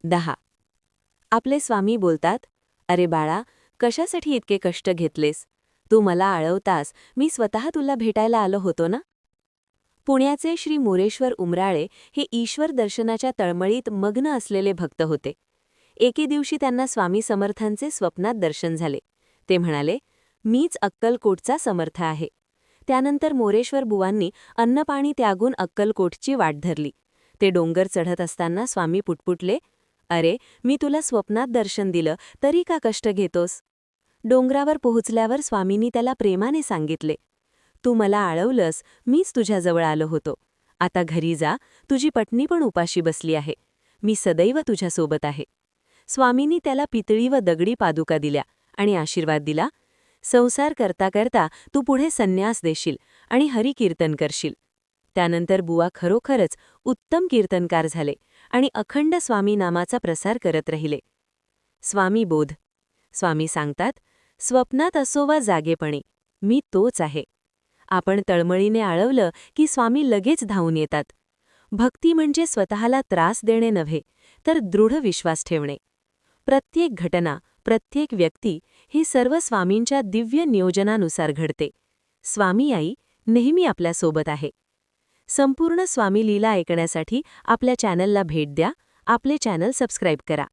10. आपले स्वामी बोलतात, अरे बाळा, कशासाठी इतके कष्ट घेतलेस? तू मला आळवतास, मी स्वतः तुला भेटायला आलो होतो ना? पुण्याचे श्री मोरेश्वर उमराळे हे ईश्वर दर्शनाच्या तळमळीत मग्न असलेले भक्त होते. एके दिवशी त्यांना स्वामी समर्थांचे स्वप्नात दर्शन झाले. ते म्हणाले, मीच अक्कलकोटचा समर्थ आहे. त्यानंतर मोरेश्वर बुवांनी अन्नपाणी त्यागून अक्कलकोटची वाट धरली. ते डोंगर चढत असताना स्वामी पुटपुटले, अरे, मी तुला स्वप्नात दर्शन दिलं तरी का कष्ट घेतोस? डोंगरावर पोहोचल्यावर स्वामींनी त्याला प्रेमाने सांगितले, तू मला आळवलंस, मीच तुझ्याजवळ आलो होतो. आता घरी जा, तुझी पत्नी पण उपाशी बसली आहे. मी सदैव तुझ्यासोबत आहे. स्वामींनी त्याला पितळी व दगडी पादुका दिल्या आणि आशीर्वाद दिला, संसार करता करता तू पुढे संन्यास देशील आणि हरिकीर्तन करशील. त्यानंतर बुवा खरोखरच उत्तम कीर्तनकार झाले आणि अखंड स्वामी नामाचा प्रसार करत राहिले. स्वामी बोध. स्वामी सांगतात, स्वप्नात असो वा जागेपणी, मी तोच आहे. आपण तळमळीने आळवलं की स्वामी लगेच धावून येतात. भक्ती म्हणजे स्वतःला त्रास देणे नव्हे, तर दृढ विश्वास ठेवणे. प्रत्येक घटना, प्रत्येक व्यक्ती हे सर्व स्वामींच्या दिव्य नियोजनानुसार घडते. स्वामी आई नेहमी आपल्यासोबत आहे. संपूर्ण स्वामी लीला ऐकण्यासाठी आपल्या चॅनलला भेट द्या. आपले चॅनल सबस्क्राईब करा.